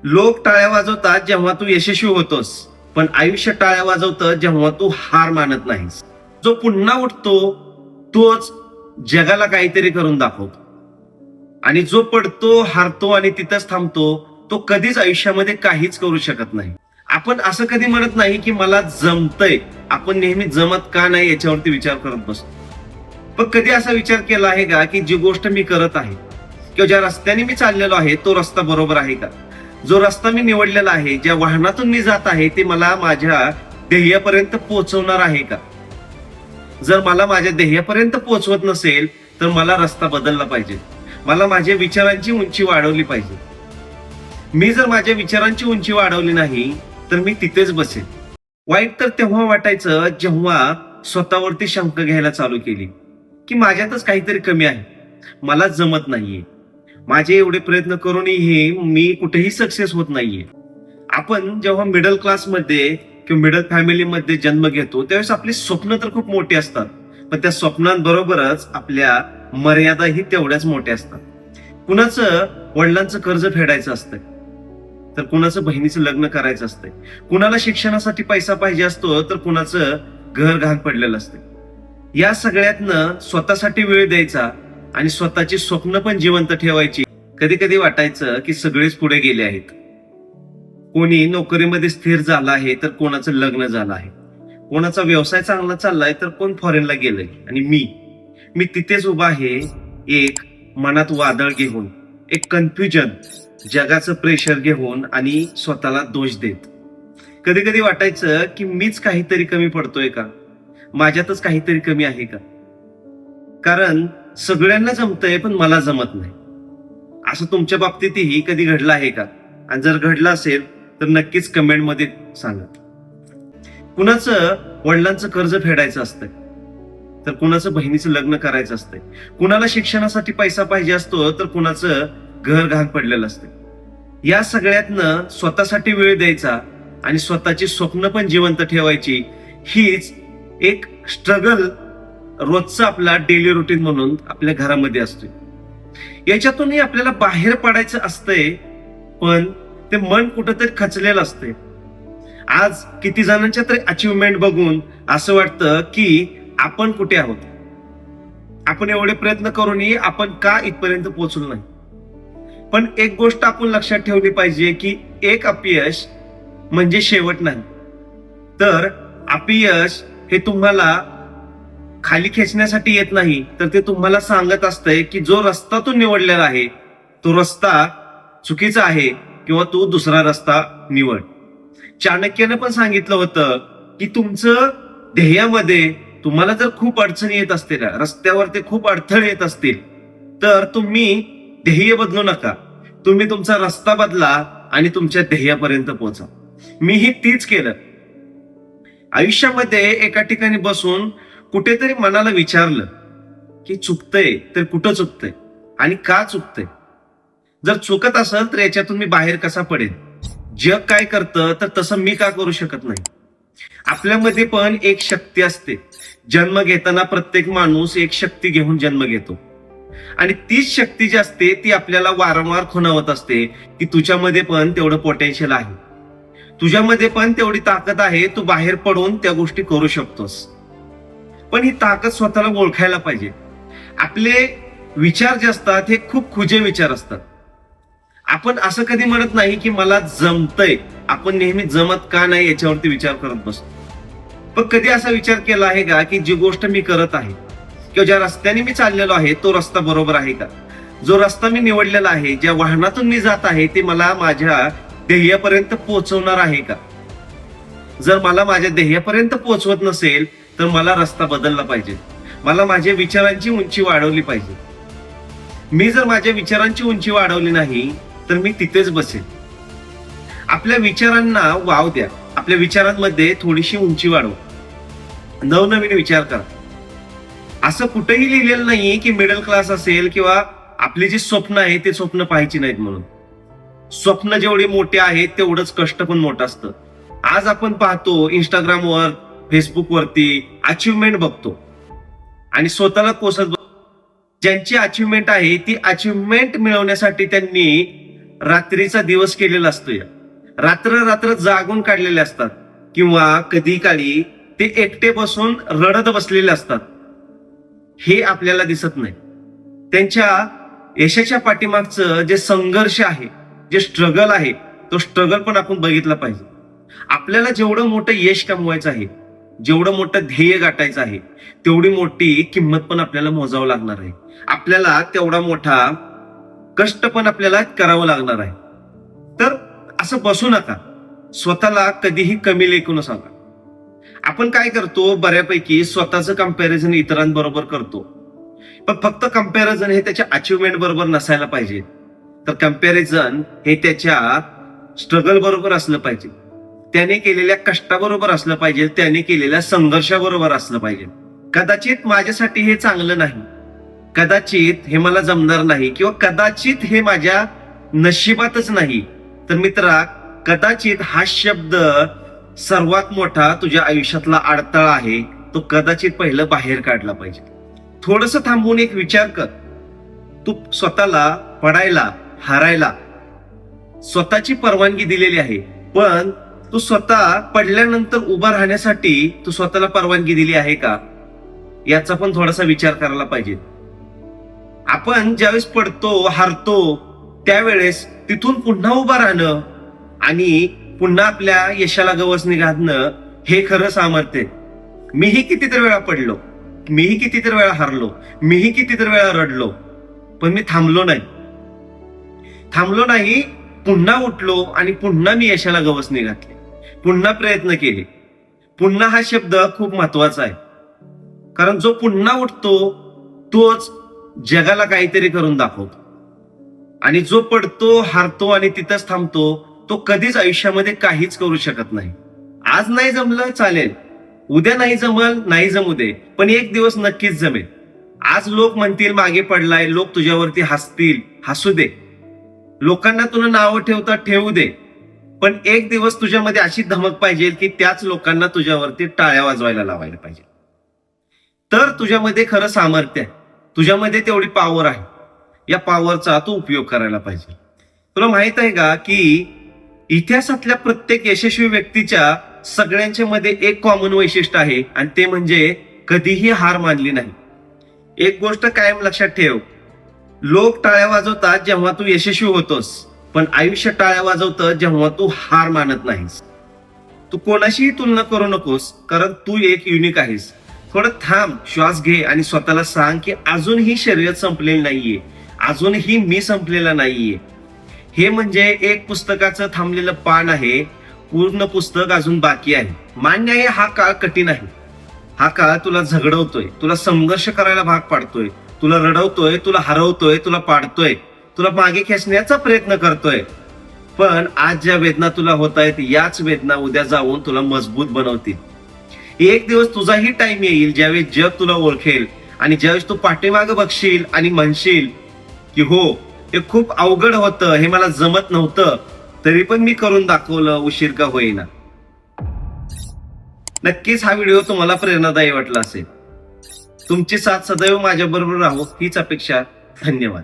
लोक टाळ्या वाजवतात जेव्हा तू यशस्वी होतोस, पण आयुष्य टाळ्या वाजवतं जेव्हा तू हार मानत नाहीस. जो पुन्हा उठतो तोच जगाला काहीतरी करून दाखवतो, आणि जो पडतो, हारतो आणि तिथंच थांबतो तो कधीच आयुष्यामध्ये काहीच करू शकत नाही. आपण असं कधी म्हणत नाही की मला जमतंय. आपण नेहमी जमत का नाही याच्यावरती विचार करत बसतो. पण कधी असा विचार केला आहे का की जी गोष्ट मी करत आहे किंवा ज्या रस्त्याने मी चाललेलो आहे तो रस्ता बरोबर आहे का? जो रस्ता मी निवडलेला आहे, ज्या वाहनातून मी जात आहे, ते मला माझ्या ध्येयापर्यंत पोहोचवणार आहे का? जर मला माझ्या ध्येयापर्यंत पोहोचवत नसेल तर मला रस्ता बदलला पाहिजे. मला माझ्या विचारांची उंची वाढवली पाहिजे. मी जर माझ्या विचारांची उंची वाढवली नाही तर मी तिथेच बसेल. वाईट तर तेव्हा वाटायचं जेव्हा स्वतःवरती शंका घ्यायला चालू केली की माझ्यातच काहीतरी कमी आहे, मला जमत नाहीये, माझे एवढे प्रयत्न करूनही मी कुठेही सक्सेस होत नाहीये. आपण जेव्हा मिडल क्लासमध्ये किंवा मिडल फॅमिलीमध्ये जन्म घेतो त्यावेळेस आपली स्वप्न तर खूप मोठी असतात, पण त्या स्वप्नांबरोबरच आपल्या मर्यादाही तेवढ्याच मोठ्या असतात. कुणाचं वडिलांचं कर्ज फेडायचं असतंय, तर कुणाचं बहिणीचं लग्न करायचं असतंय, कुणाला शिक्षणासाठी पैसा पाहिजे असतो, तर कुणाचं घर घाण पडलेलं असतंय. या सगळ्यातनं स्वतःसाठी वेळ द्यायचा आणि स्वतःची स्वप्न पण जिवंत ठेवायची. कधी कधी वाटायचं की सगळेच पुढे गेले आहेत. कोणी नोकरीमध्ये स्थिर झाला आहे, तर कोणाचं लग्न झालं आहे, कोणाचा व्यवसाय चांगला चाललाय, तर कोण फॉरेनला गेलंय, आणि मी तिथेच उभा आहे, एक मनात वादळ घेऊन, एक कन्फ्युजन, जगाचं प्रेशर घेऊन आणि स्वतःला दोष देत. कधी कधी वाटायचं की मीच काहीतरी कमी पडतोय का, माझ्यातच काहीतरी कमी आहे का? कारण सगळ्यांना जमतंय पण मला जमत नाही. असं तुमच्या बाबतीतही कधी घडलं आहे का? आणि जर घडलं असेल तर नक्कीच कमेंट मध्ये सांगा. कुणाचं वडिलांचं कर्ज फेडायचं असतंय, तर कुणाचं बहिणीचं लग्न करायचं असतंय, कुणाला शिक्षणासाठी पैसा पाहिजे असतो, तर कुणाचं घर घाण पडलेलं असतंय. या सगळ्यातनं स्वतःसाठी वेळ द्यायचा आणि स्वतःची स्वप्न पण जिवंत ठेवायची, हीच एक स्ट्रगल रोजचा आपला डेली रुटीन म्हणून आपल्या घरामध्ये असतो. याच्यातूनही आपल्याला बाहेर पडायचं असतंय, पण ते मन कुठंतरी खचलेलं असतंय. आज किती जणांच्या तरी अचिव्हमेंट बघून असं वाटतं की आपण कुठे आहोत, आपण एवढे प्रयत्न करूनही आपण का इथपर्यंत पोहोचलो नाही. पण एक गोष्ट आपण लक्षात ठेवली पाहिजे की एक अपयश म्हणजे शेवट नाही. तर अपयश हे तुम्हाला खाली खेचण्यासाठी येत नाही, तर ते तुम्हाला सांगत असतंय की जो रस्ता तू निवडलेला आहे तो रस्ता चुकीचा आहे, किंवा तू दुसरा रस्ता निवड. चाणक्यानं पण सांगितलं होतं की तुमचं ध्येयामध्ये तुम्हाला जर खूप अडचणी येत असतील, रस्त्यावरती खूप अडथळे येत असतील, तर तुम्ही ध्येय बदलू नका, तुम्ही तुमचा रस्ता बदला आणि तुमच्या ध्येयापर्यंत पोहोचा. मीही तीच केलं. आयुष्यामध्ये एका ठिकाणी बसून कुठेतरी मनाला विचारलं की चुकतंय तर कुठं चुकतंय आणि का चुकतंय. जर चुकत असेल तर याच्यातून मी बाहेर कसा पडेल? जग काय करतं तर तसं मी का करू शकत नाही? आपल्यामध्ये पण एक शक्ती असते. जन्म घेताना प्रत्येक माणूस एक शक्ती घेऊन जन्म घेतो, आणि तीच शक्ती जी असते ती आपल्याला वारंवार खुणावत असते की तुझ्यामध्ये पण तेवढं पोटेन्शियल आहे, तुझ्यामध्ये पण तेवढी ताकद आहे, तू बाहेर पडून त्या गोष्टी करू शकतोस. पण ही ताकद स्वतःला ओळखायला पाहिजे. आपले विचार जे असतात हे खूप खुजे विचार असतात. आपण असं कधी म्हणत नाही की मला जमतंय. आपण नेहमी जमत का नाही याच्यावरती विचार करत बसतो. पण कधी असा विचार केला आहे का की जी गोष्ट मी करत आहे किंवा ज्या रस्त्याने मी चाललेलो आहे तो रस्ता बरोबर आहे का? जो रस्ता मी निवडलेला आहे, ज्या वाहनातून मी जात आहे, ते मला माझ्या ध्येयापर्यंत पोहोचवणार आहे का? जर मला माझ्या ध्येयापर्यंत पोहोचवत नसेल तर मला रस्ता बदलला पाहिजे. मला माझ्या विचारांची उंची वाढवली पाहिजे. मी जर माझ्या विचारांची उंची वाढवली नाही तर मी तिथेच बसेल. आपल्या विचारांना वाव द्या, आपल्या विचारांमध्ये थोडीशी उंची वाढवा, नवनवीन विचार करा. असं कुठेही लिहिलेलं नाही की मिडल क्लास असेल किंवा आपली जी स्वप्न आहे ते स्वप्न पाहायची नाहीत म्हणून. स्वप्न जेवढे मोठे आहेत तेवढंच कष्ट पण मोठं असतं. आज आपण पाहतो इंस्टाग्रामवर, फेसबुकवरती अचिव्हमेंट बघतो आणि स्वतःला कोसत. ज्यांची अचिव्हमेंट आहे ती अचिव्हमेंट मिळवण्यासाठी त्यांनी रात्रीचा दिवस केलेला असतो या रात्र रात्र जागून काढलेले असतात किंवा कधी काळी ते एकटे बसून रडत बसलेले असतात. हे आपल्याला दिसत नाही. त्यांच्या यशाच्या पाठीमागचं जे संघर्ष आहे, जे स्ट्रगल आहे, तो स्ट्रगल पण आपण बघितला पाहिजे. आपल्याला जेवढं मोठं यश कमवायचं आहे, जेवढं मोठं ध्येय गाठायचं आहे, तेवढी मोठी किंमत पण आपल्याला मोजावं लागणार आहे. आपल्याला तेवढा मोठा कष्ट पण आपल्याला करावं लागणार आहे. तर असं बसू नका, स्वतःला कधीही कमी लेखू नका. आपण काय करतो, बऱ्यापैकी स्वतःचं कंपॅरिझन इतरांबरोबर करतो, पण फक्त कंपॅरिझन हे त्याच्या अचिव्हमेंट बरोबर नसायला पाहिजे. तर कंपॅरिझन हे त्याच्या स्ट्रगल बरोबर असलं पाहिजे, त्याने केलेल्या कष्टाबरोबर असलं पाहिजे, त्याने केलेल्या संघर्षाबरोबर असलं पाहिजे. कदाचित माझ्यासाठी हे चांगलं नाही, कदाचित हे मला जमणार नाही, किंवा कदाचित हे माझ्या नशिबातच नाही. तर मित्रा, कदाचित हा शब्द सर्वात मोठा तुझ्या आयुष्यातला अडथळा आहे. तो कदाचित पहिलं बाहेर काढला पाहिजे. थोडस थांबून एक विचार कर. तू स्वतःला पडायला, हारायला स्वतःची परवानगी दिलेली आहे, पण तू स्वतः पडल्यानंतर उभा राहण्यासाठी तू स्वतःला परवानगी दिली आहे का, याचा पण थोडासा विचार करायला पाहिजे. आपण ज्यावेळेस पडतो, हारतो, त्यावेळेस तिथून पुन्हा उभा राहणं आणि पुन्हा आपल्या यशाला गवसणी घालणं हे खरं सामर्थ्य. मीही कितीतरी वेळा पडलो, मीही कितीतरी वेळा हारलो, मीही कितीतरी वेळा रडलो, पण मी थांबलो नाही. पुन्हा उठलो आणि पुन्हा मी यशाला गवसणी घातली, पुन्हा प्रयत्न केले. पुन्हा हा शब्द खूप महत्वाचा आहे, कारण जो पुन्हा उठतो तोच जगाला काहीतरी करून दाखवतो. आणि जो पडतो, हारतो आणि तिथंच थांबतो, तो कधीच आयुष्यामध्ये काहीच करू शकत नाही. आज नाही जमलं चालेल, उद्या नाही जमल, नाही जमू दे, पण एक दिवस नक्कीच जमेल. आज लोक म्हणतील मागे पडलाय, लोक तुझ्यावरती हसतील, हसू दे. लोकांना तुला नावं ठेवतात, ठेवू दे, पण एक दिवस तुझ्यामध्ये अशी धमक पाहिजे की त्याच लोकांना तुझ्यावरती टाळ्या वाजवायला लावायला पाहिजे. तर तुझ्यामध्ये खरं सामर्थ्य आहे, तुझ्यामध्ये तेवढी पॉवर आहे. या पॉवरचा तू उपयोग करायला पाहिजे. तुला माहित आहे का की इतिहासातल्या प्रत्येक यशस्वी व्यक्तीच्या सगळ्यांच्या मध्ये एक कॉमन वैशिष्ट्य आहे, आणि ते म्हणजे कधीही हार मानली नाही. एक गोष्ट कायम लक्षात ठेव, लोक टाळ्या वाजवतात जेव्हा तू यशस्वी होतोस, पण आयुष्य टाळ्या वाजवतं जेव्हा तू हार मानत नाहीस. तू कोणाशीही तुलना करू नकोस, कारण तू एक युनिक आहेस. थोडं थांब, श्वास घे आणि स्वतःला सांग की अजूनही शर्यत संपलेली नाहीये, अजूनही मी संपलेला नाहीये. हे म्हणजे एक पुस्तकाचं थांबलेलं पान आहे, पूर्ण पुस्तक अजून बाकी आहे. मान्य आहे, हा काळ कठीण आहे, हा काळ तुला झगडवतोय, तुला संघर्ष करायला भाग पाडतोय, तुला रडवतोय, तुला हरवतोय, तुला पाडतोय, तुला मागे खेचण्याचा प्रयत्न करतोय. पण आज ज्या वेदना तुला होत आहेत, याच वेदना उद्या जाऊन तुला मजबूत बनवतील. एक दिवस तुझाही टाइम येईल ज्यावेळेस जग तुला ओळखेल, आणि ज्यावेळेस तू पाठीमागं बघशील आणि म्हणशील की हो, हे खूप अवघड होतं, हे मला जमत नव्हतं, तरी पण मी करून दाखवलं, उशीर का होईना. नक्कीच हा व्हिडिओ तुम्हाला प्रेरणादायी वाटला असेल. तुमची साथ सदैव माझ्या बरोबर राहो हीच अपेक्षा. धन्यवाद.